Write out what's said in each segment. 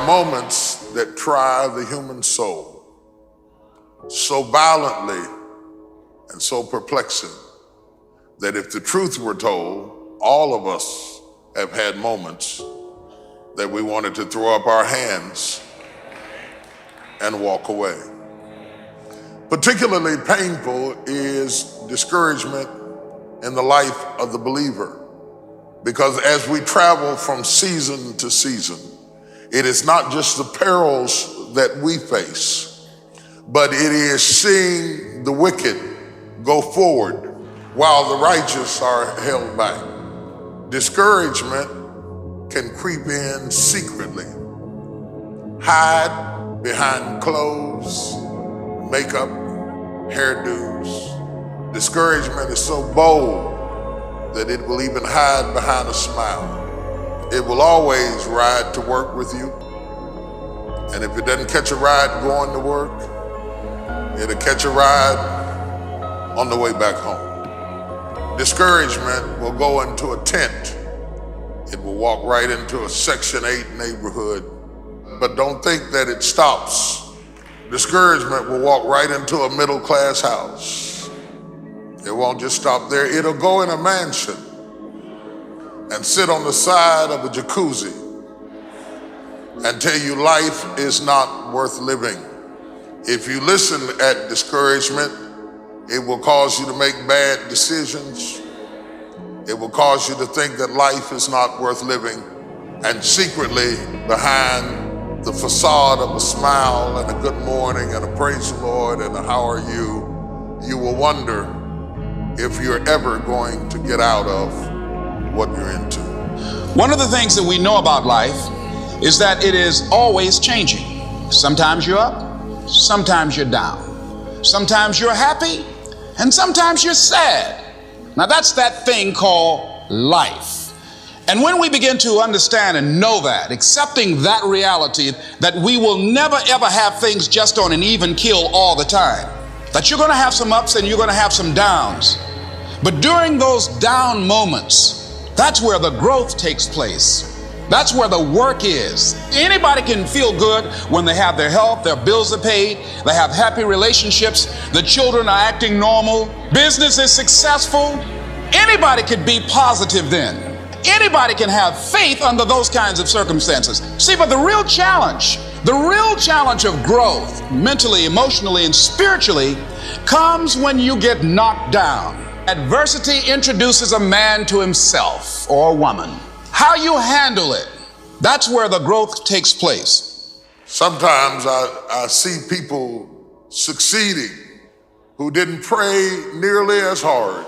are moments that try the human soul so violently and so perplexing that if the truth were told, all of us have had moments that we wanted to throw up our hands and walk away. Particularly painful is discouragement in the life of the believer, because as we travel from season to season, it is not just the perils that we face, but it is seeing the wicked go forward while the righteous are held back. Discouragement can creep in secretly, hide behind clothes, makeup, hairdos. Discouragement is so bold that it will even hide behind a smile. It will always ride to work with you. And if it doesn't catch a ride going to work, it'll catch a ride on the way back home. Discouragement will go into a tent. It will walk right into a Section 8 neighborhood. But don't think that it stops. Discouragement will walk right into a middle-class house. It won't just stop there. It'll go in a mansion and sit on the side of a jacuzzi and tell you life is not worth living. If you listen at discouragement, it will cause you to make bad decisions. It will cause you to think that life is not worth living. And secretly, behind the facade of a smile and a good morning and a praise the Lord and a how are you, you will wonder if you're ever going to get out of what you're into. One of the things that we know about life is that it is always changing. Sometimes you're up, sometimes you're down. Sometimes you're happy, and sometimes you're sad. Now that's that thing called life. And when we begin to understand and know that, accepting that reality, that we will never ever have things just on an even keel all the time, that you're going to have some ups and you're going to have some downs. But during those down moments, that's where the growth takes place. That's where the work is. Anybody can feel good when they have their health, their bills are paid, they have happy relationships, the children are acting normal, business is successful. Anybody can be positive then. Anybody can have faith under those kinds of circumstances. See, but the real challenge of growth, mentally, emotionally, and spiritually, comes when you get knocked down. Adversity introduces a man to himself or a woman. How you handle it, that's where the growth takes place. Sometimes I see people succeeding who didn't pray nearly as hard,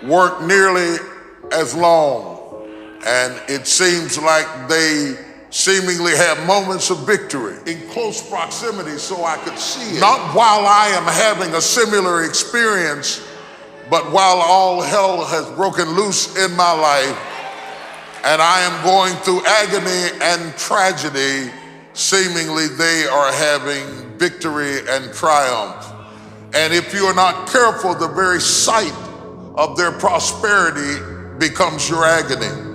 work nearly as long, and it seems like they seemingly have moments of victory in close proximity so I could see it. Not while I am having a similar experience, but while all hell has broken loose in my life and I am going through agony and tragedy, seemingly they are having victory and triumph. And if you are not careful, the very sight of their prosperity becomes your agony.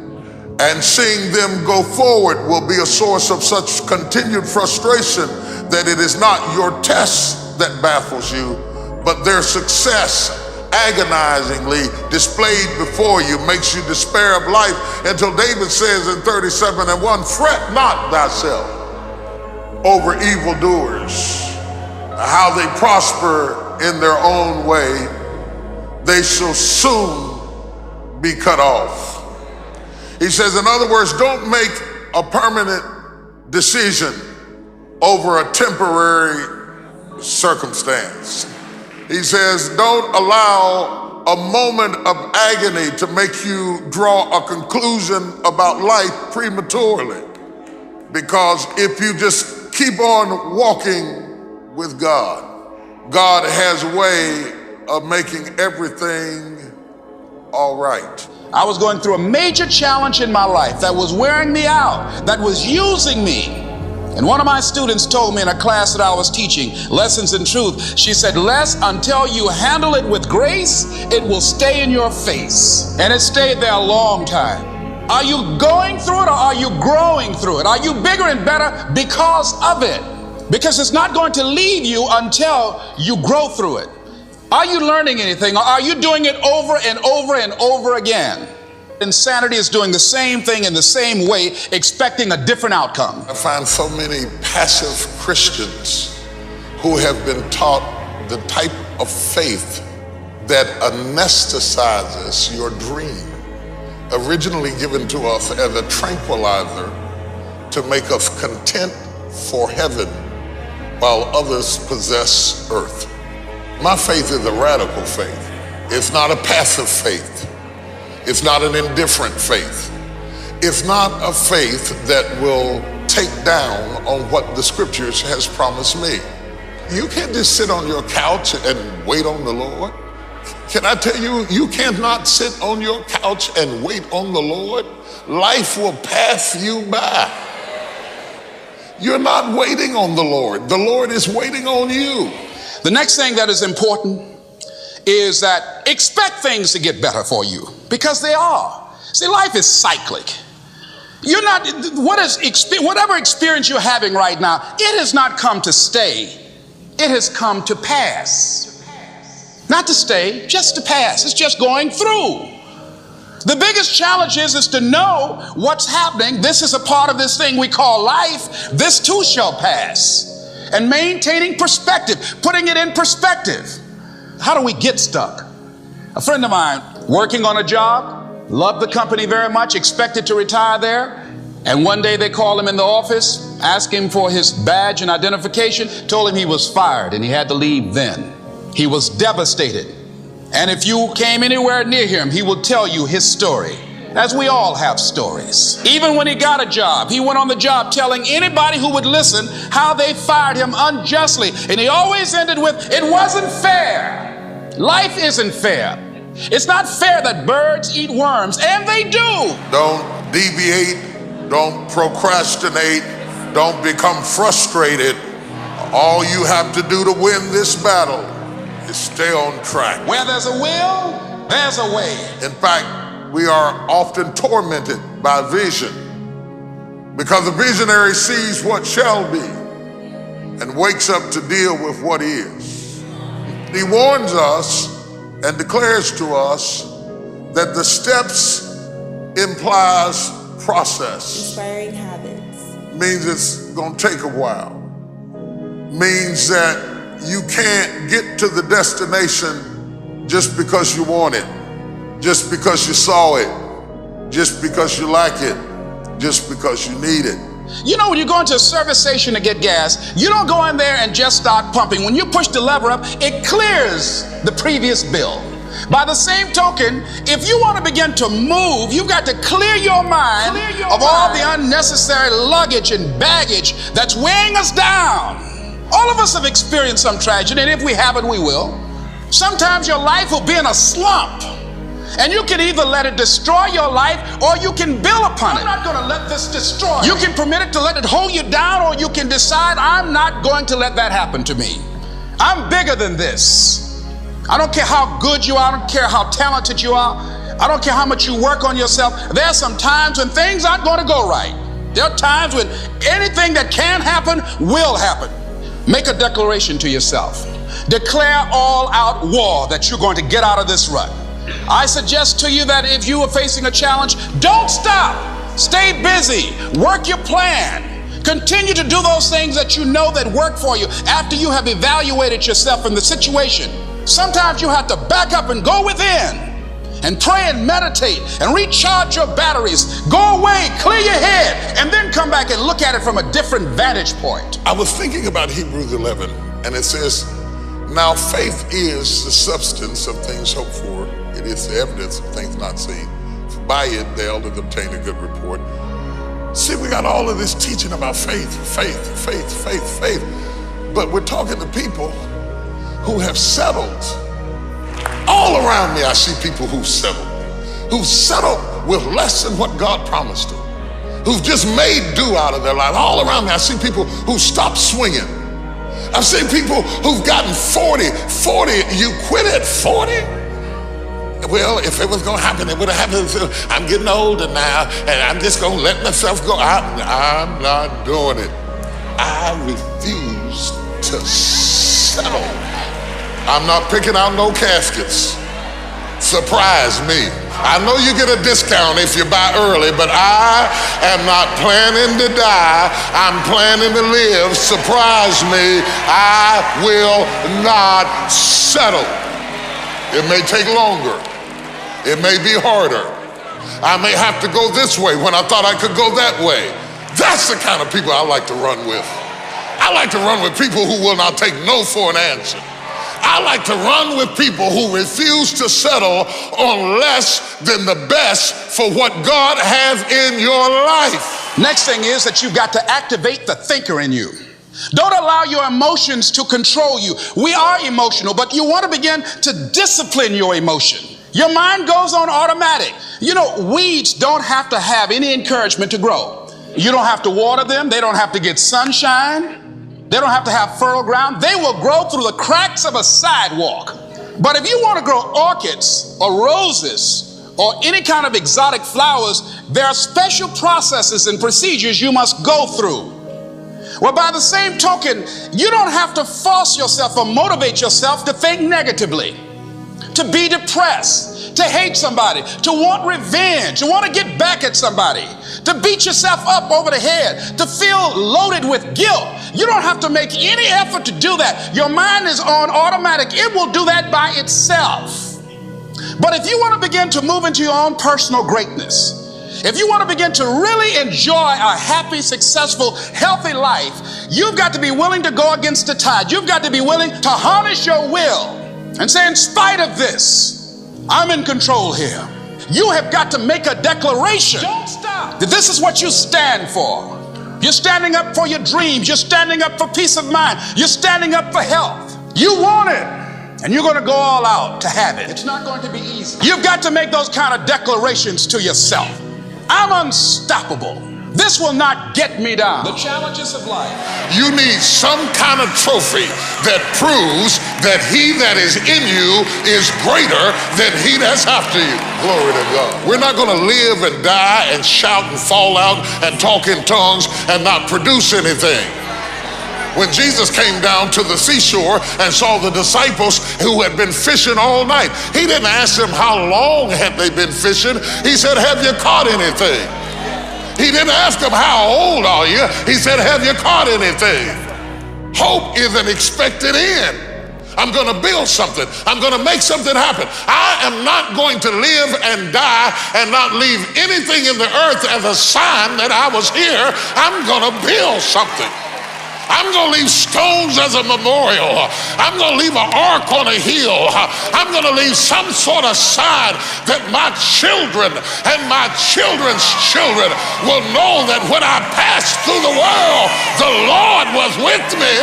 And seeing them go forward will be a source of such continued frustration that it is not your test that baffles you, but their success agonizingly displayed before you makes you despair of life, until David says in 37:1, fret not thyself over evildoers, how they prosper in their own way, they shall soon be cut off. He says, in other words, don't make a permanent decision over a temporary circumstance. He says, don't allow a moment of agony to make you draw a conclusion about life prematurely. Because if you just keep on walking with God, God has a way of making everything all right. I was going through a major challenge in my life that was wearing me out, that was using me. And one of my students told me in a class that I was teaching, Lessons in Truth, she said, Les, until you handle it with grace, it will stay in your face. And it stayed there a long time. Are you going through it or are you growing through it? Are you bigger and better because of it? Because it's not going to leave you until you grow through it. Are you learning anything or are you doing it over and over and over again? Insanity is doing the same thing in the same way, expecting a different outcome. I find so many passive Christians who have been taught the type of faith that anesthetizes your dream, originally given to us as a tranquilizer to make us content for heaven while others possess earth. My faith is a radical faith. It's not a passive faith. It's not an indifferent faith. It's not a faith that will take down on what the scriptures has promised me. You can't just sit on your couch and wait on the Lord. Can I tell you, you cannot sit on your couch and wait on the Lord. Life will pass you by. You're not waiting on the Lord. The Lord is waiting on you. The next thing that is important is that expect things to get better for you, because they are. See, life is cyclic. You're not, whatever experience you're having right now, it has not come to stay. It has come to pass. Not to stay, just to pass. It's just going through. The biggest challenge is to know what's happening. This is a part of this thing we call life. This too shall pass. And maintaining perspective, putting it in perspective. How do we get stuck? A friend of mine working on a job, loved the company very much, expected to retire there. And one day they called him in the office, asked him for his badge and identification, told him he was fired and he had to leave then. He was devastated. And if you came anywhere near him, he would tell you his story, as we all have stories. Even when he got a job, he went on the job telling anybody who would listen how they fired him unjustly. And he always ended with, it wasn't fair. Life isn't fair. It's not fair that birds eat worms, and they do. Don't deviate, don't procrastinate, don't become frustrated. All you have to do to win this battle is stay on track. Where there's a will, there's a way. In fact, we are often tormented by vision because the visionary sees what shall be and wakes up to deal with what is. He warns us and declares to us that the steps implies process. Inspiring habits. Means it's gonna take a while. Means that you can't get to the destination just because you want it, just because you saw it, just because you like it, just because you need it. You know, when you go into a service station to get gas, you don't go in there and just start pumping. When you push the lever up, it clears the previous bill. By the same token, if you want to begin to move, you've got to clear your mind of all the unnecessary luggage and baggage that's weighing us down. All of us have experienced some tragedy, and if we haven't, we will. Sometimes your life will be in a slump, and you can either let it destroy your life or you can build upon it. I'm not going to let this destroy you. You can permit it to let it hold you down, or you can decide, I'm not going to let that happen to me. I'm bigger than this. I don't care how good you are. I don't care how talented you are. I don't care how much you work on yourself. There are some times when things aren't going to go right. There are times when anything that can happen will happen. Make a declaration to yourself. Declare all out war that you're going to get out of this rut. I suggest to you that if you are facing a challenge, don't stop. Stay busy. Work your plan. Continue to do those things that you know that work for you after you have evaluated yourself in the situation. Sometimes you have to back up and go within and pray and meditate and recharge your batteries. Go away, clear your head, and then come back and look at it from a different vantage point. I was thinking about Hebrews 11, and it says, now faith is the substance of things hoped for. It is the evidence of things not seen. For by it they'll obtain a good report. See, we got all of this teaching about faith. But we're talking to people who have settled. All around me, I see people who've settled with less than what God promised them, who've just made do out of their life. All around me, I see people who stopped swinging. I've seen people who've gotten 40. You quit at 40? Well, if it was going to happen, it would have happened. I'm getting older now, and I'm just going to let myself go. I'm not doing it. I refuse to settle. I'm not picking out no caskets. Surprise me. I know you get a discount if you buy early, but I am not planning to die. I'm planning to live. Surprise me. I will not settle. It may take longer. It may be harder. I may have to go this way when I thought I could go that way. That's the kind of people I like to run with. I like to run with people who will not take no for an answer. I like to run with people who refuse to settle on less than the best for what God has in your life. Next thing is that you've got to activate the thinker in you. Don't allow your emotions to control you. We are emotional, but you want to begin to discipline your emotion. Your mind goes on automatic. You know, weeds don't have to have any encouragement to grow. You don't have to water them. They don't have to get sunshine. They don't have to have fertile ground. They will grow through the cracks of a sidewalk. But if you want to grow orchids or roses or any kind of exotic flowers, there are special processes and procedures you must go through. Well, by the same token, you don't have to force yourself or motivate yourself to think negatively, to be depressed, to hate somebody, to want revenge, to want to get back at somebody, to beat yourself up over the head, to feel loaded with guilt. You don't have to make any effort to do that. Your mind is on automatic. It will do that by itself. But if you want to begin to move into your own personal greatness, if you want to begin to really enjoy a happy, successful, healthy life, you've got to be willing to go against the tide. You've got to be willing to harness your will and say, in spite of this, I'm in control here. You have got to make a declaration. Don't stop. That this is what you stand for. You're standing up for your dreams. You're standing up for peace of mind. You're standing up for health. You want it, and you're going to go all out to have it. It's not going to be easy. You've got to make those kind of declarations to yourself. I'm unstoppable. This will not get me down. The challenges of life. You need some kind of trophy that proves that he that is in you is greater than he that's after you. Glory to God. We're not going to live and die and shout and fall out and talk in tongues and not produce anything. When Jesus came down to the seashore and saw the disciples who had been fishing all night, he didn't ask them how long had they been fishing. He said, have you caught anything? He didn't ask them, how old are you? He said, have you caught anything? Hope is an expected end. I'm going to build something. I'm going to make something happen. I am not going to live and die and not leave anything in the earth as a sign that I was here. I'm going to build something. I'm going to leave stones as a memorial. I'm going to leave an ark on a hill. I'm going to leave some sort of sign that my children and my children's children will know that when I passed through the world, the Lord was with me.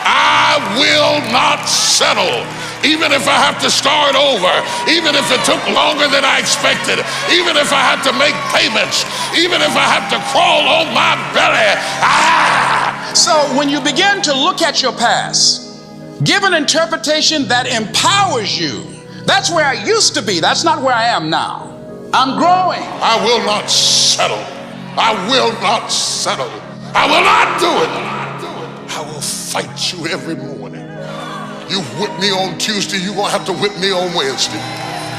I will not settle. Even if I have to start over, even if it took longer than I expected, even if I have to make payments, even if I have to crawl on my belly. So when you begin to look at your past, give an interpretation that empowers you. That's where I used to be. That's not where I am now. I'm growing. I will not settle. I will not settle. I will not do it. I will fight you every morning. You whip me on Tuesday, you're going to have to whip me on Wednesday.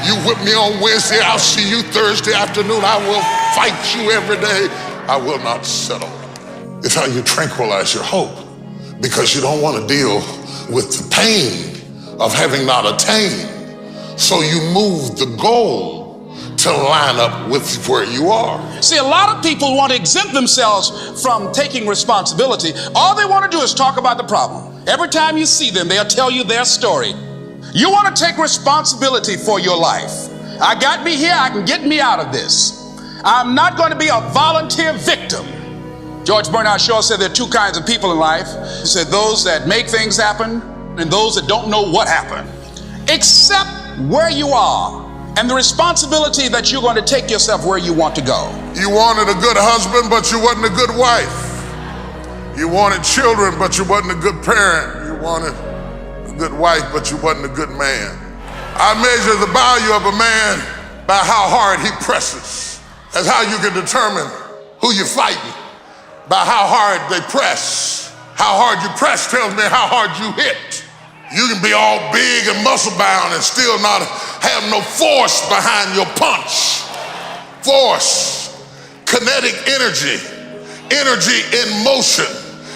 You whip me on Wednesday, I'll see you Thursday afternoon. I will fight you every day. I will not settle. It's how you tranquilize your hope, because you don't want to deal with the pain of having not attained. So you move the goal to line up with where you are. See, a lot of people want to exempt themselves from taking responsibility. All they want to do is talk about the problem. Every time you see them, they'll tell you their story. You want to take responsibility for your life. I got me here, I can get me out of this. I'm not going to be a volunteer victim. George Bernard Shaw said there are two kinds of people in life. He said those that make things happen and those that don't know what happened. Accept where you are and the responsibility that you're going to take yourself where you want to go. You wanted a good husband, but you wasn't a good wife. You wanted children, but you wasn't a good parent. You wanted a good wife, but you wasn't a good man. I measure the value of a man by how hard he presses. That's how you can determine who you're fighting, by how hard they press. How hard you press tells me how hard you hit. You can be all big and muscle bound and still not have no force behind your punch. Force, kinetic energy, energy in motion.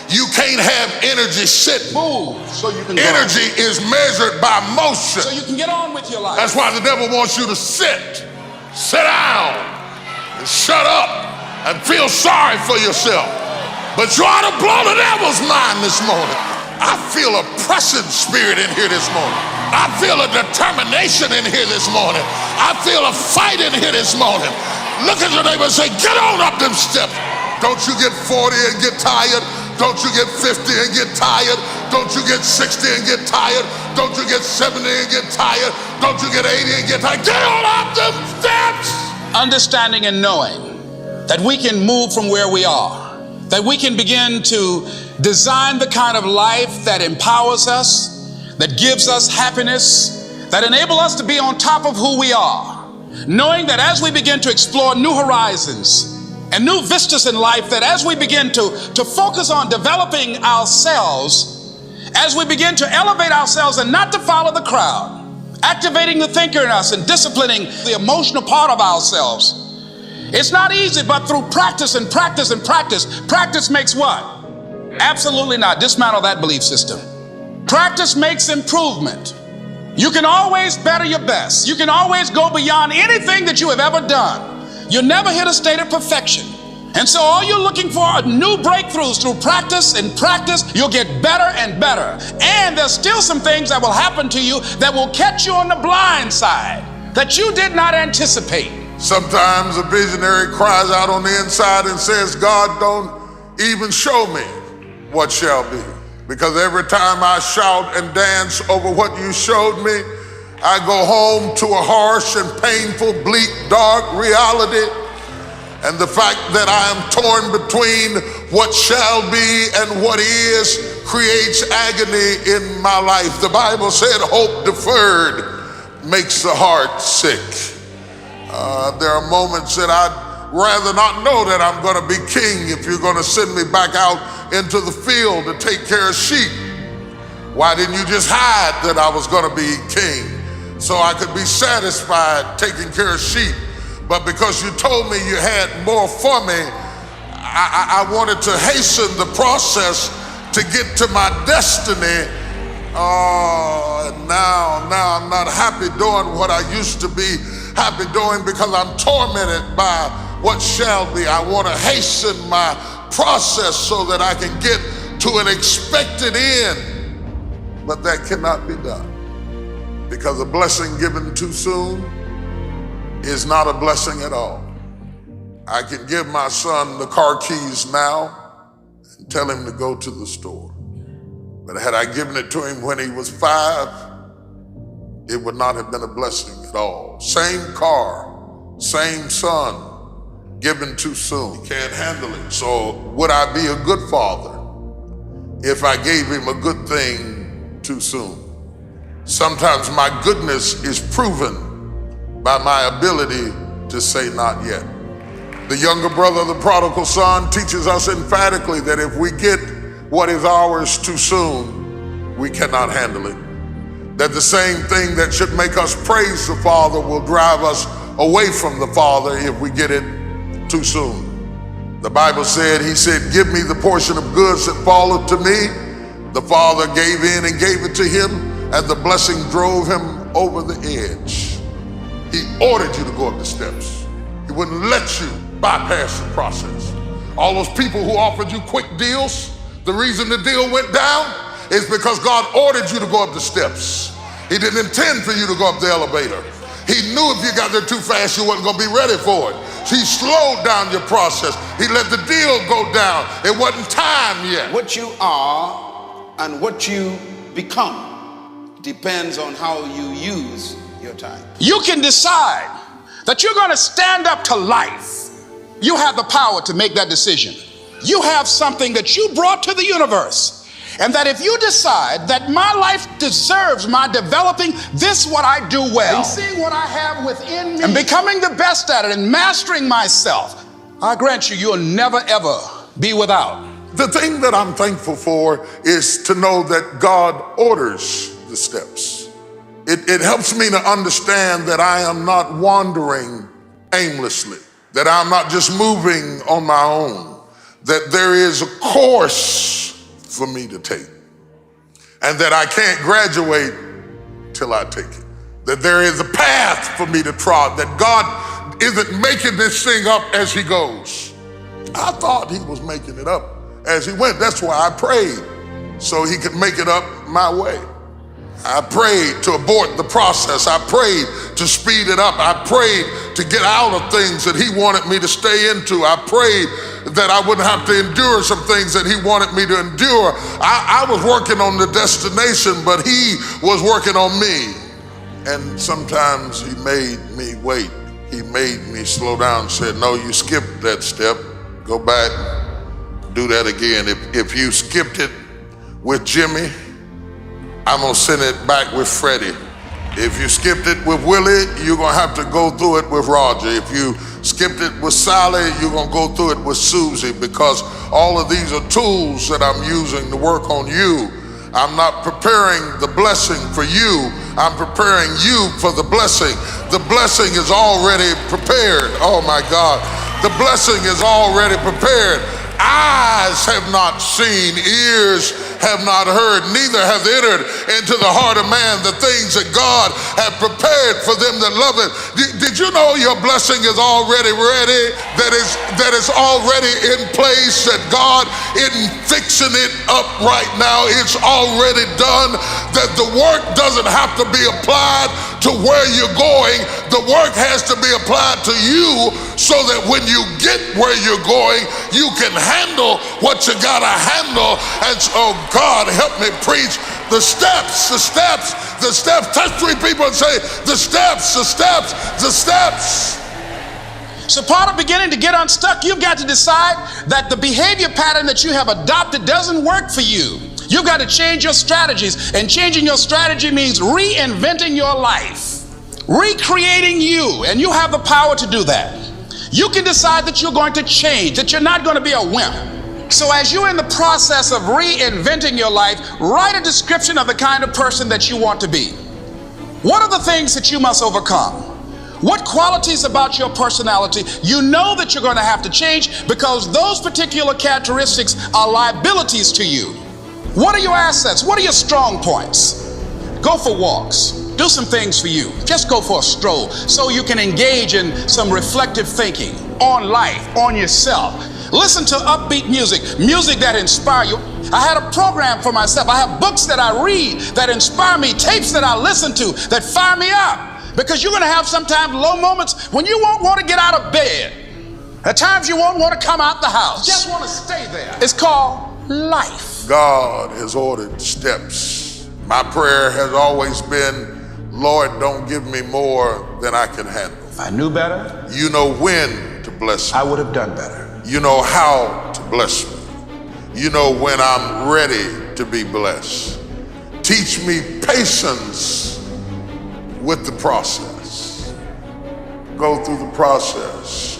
You can't have energy sitting. Move so you can Energy is measured by motion. so you can get on with your life. That's why the devil wants you to sit down, and shut up, and feel sorry for yourself. But you ought to blow the devil's mind this morning. I feel a pressing spirit in here this morning. I feel a determination in here this morning. I feel a fight in here this morning. Look at your neighbor and say, get on up them steps. Don't you get 40 and get tired. Don't you get 50 and get tired. Don't you get 60 and get tired. Don't you get 70 and get tired. Don't you get 80 and get tired. Get on up them steps. Understanding and knowing that we can move from where we are, that we can begin to design the kind of life that empowers us, that gives us happiness, that enable us to be on top of who we are, knowing that as we begin to explore new horizons and new vistas in life, that as we begin to focus on developing ourselves, as we begin to elevate ourselves and not to follow the crowd, activating the thinker in us and disciplining the emotional part of ourselves. It's not easy, but through practice and practice and practice. Practice makes what? Absolutely not. Dismantle that belief system. Practice makes improvement. You can always better your best. You can always go beyond anything that you have ever done. You'll never hit a state of perfection. And so all you're looking for are new breakthroughs through practice and practice. You'll get better and better. And there's still some things that will happen to you that will catch you on the blind side that you did not anticipate. Sometimes a visionary cries out on the inside and says, God, don't even show me what shall be. Because every time I shout and dance over what you showed me, I go home to a harsh and painful, bleak, dark reality. And the fact that I am torn between what shall be and what is creates agony in my life. The Bible said hope deferred makes the heart sick. There are moments that I'd rather not know that I'm going to be king if you're going to send me back out into the field to take care of sheep. Why didn't you just hide that I was going to be king so I could be satisfied taking care of sheep? But because you told me you had more for me, I wanted to hasten the process to get to my destiny. Now I'm not happy doing what I used to be happy doing because I'm tormented by what shall be. I want to hasten my process so that I can get to an expected end. But that cannot be done because a blessing given too soon is not a blessing at all. I can give my son the car keys now and tell him to go to the store. But had I given it to him when he was 5, it would not have been a blessing at all. Same car, same son, given too soon. He can't handle it. So would I be a good father if I gave him a good thing too soon? Sometimes my goodness is proven by my ability to say not yet. The younger brother of the prodigal son teaches us emphatically that if we get what is ours too soon, we cannot handle it. That the same thing that should make us praise the Father will drive us away from the Father if we get it too soon. The Bible said, he said, give me the portion of goods that falleth to me. The Father gave in and gave it to him, and the blessing drove him over the edge. He ordered you to go up the steps. He wouldn't let you bypass the process. All those people who offered you quick deals, the reason the deal went down is because God ordered you to go up the steps. He didn't intend for you to go up the elevator. He knew if you got there too fast, you wasn't gonna be ready for it. So he slowed down your process. He let the deal go down. It wasn't time yet. What you are and what you become depends on how you use your time. You can decide that you're going to stand up to life. You have the power to make that decision. You have something that you brought to the universe, And that if you decide that my life deserves my developing this what I do well, and seeing what I have within me, and becoming the best at it, and mastering myself, I grant you, you'll never ever be without. The thing that I'm thankful for is to know that God orders the steps. It helps me to understand that I am not wandering aimlessly, that I'm not just moving on my own, that there is a course for me to take, and that I can't graduate till I take it, that there is a path for me to trod, that God isn't making this thing up as he goes. I thought he was making it up as he went. That's why I prayed, so he could make it up my way. I prayed to abort the process. I prayed to speed it up. I prayed to get out of things that he wanted me to stay into. I prayed that I wouldn't have to endure some things that he wanted me to endure. I was working on the destination, but he was working on me. And sometimes he made me wait. He made me slow down and said, no, you skipped that step. Go back, do that again. If you skipped it with Jimmy, I'm gonna send it back with Freddie. If you skipped it with Willie, you're gonna have to go through it with Roger. If you skipped it with Sally, you're gonna go through it with Susie, because all of these are tools that I'm using to work on you. I'm not preparing the blessing for you, I'm preparing you for the blessing. The blessing is already prepared. Oh my God, the blessing is already prepared. Eyes have not seen, ears have not heard, neither have entered into the heart of man the things that God had prepared for them that love it. Did you know your blessing is already ready? That is already in place, that God isn't fixing it up right now. It's already done, that the work doesn't have to be applied to where you're going. The work has to be applied to you, so that when you get where you're going, you can handle what you gotta handle. And so, God, help me preach the steps, the steps, the steps. Touch three people and say, the steps, the steps, the steps. So part of beginning to get unstuck, you've got to decide that the behavior pattern that you have adopted doesn't work for you. You've got to change your strategies, and changing your strategy means reinventing your life, recreating you, and you have the power to do that. You can decide that you're going to change, that you're not going to be a wimp. So as you're in the process of reinventing your life, write a description of the kind of person that you want to be. What are the things that you must overcome? What qualities about your personality you know that you're going to have to change, because those particular characteristics are liabilities to you? What are your assets? What are your strong points? Go for walks. Do some things for you. Just go for a stroll so you can engage in some reflective thinking on life, on yourself. Listen to upbeat music, music that inspires you. I had a program for myself. I have books that I read that inspire me, tapes that I listen to that fire me up. Because you're going to have sometimes low moments when you won't want to get out of bed. At times you won't want to come out the house. Just want to stay there. It's called life. God has ordered steps. My prayer has always been, Lord, don't give me more than I can handle. If I knew better, you know when to bless me. I would have done better. You know how to bless me. You know when I'm ready to be blessed. Teach me patience with the process. Go through the process.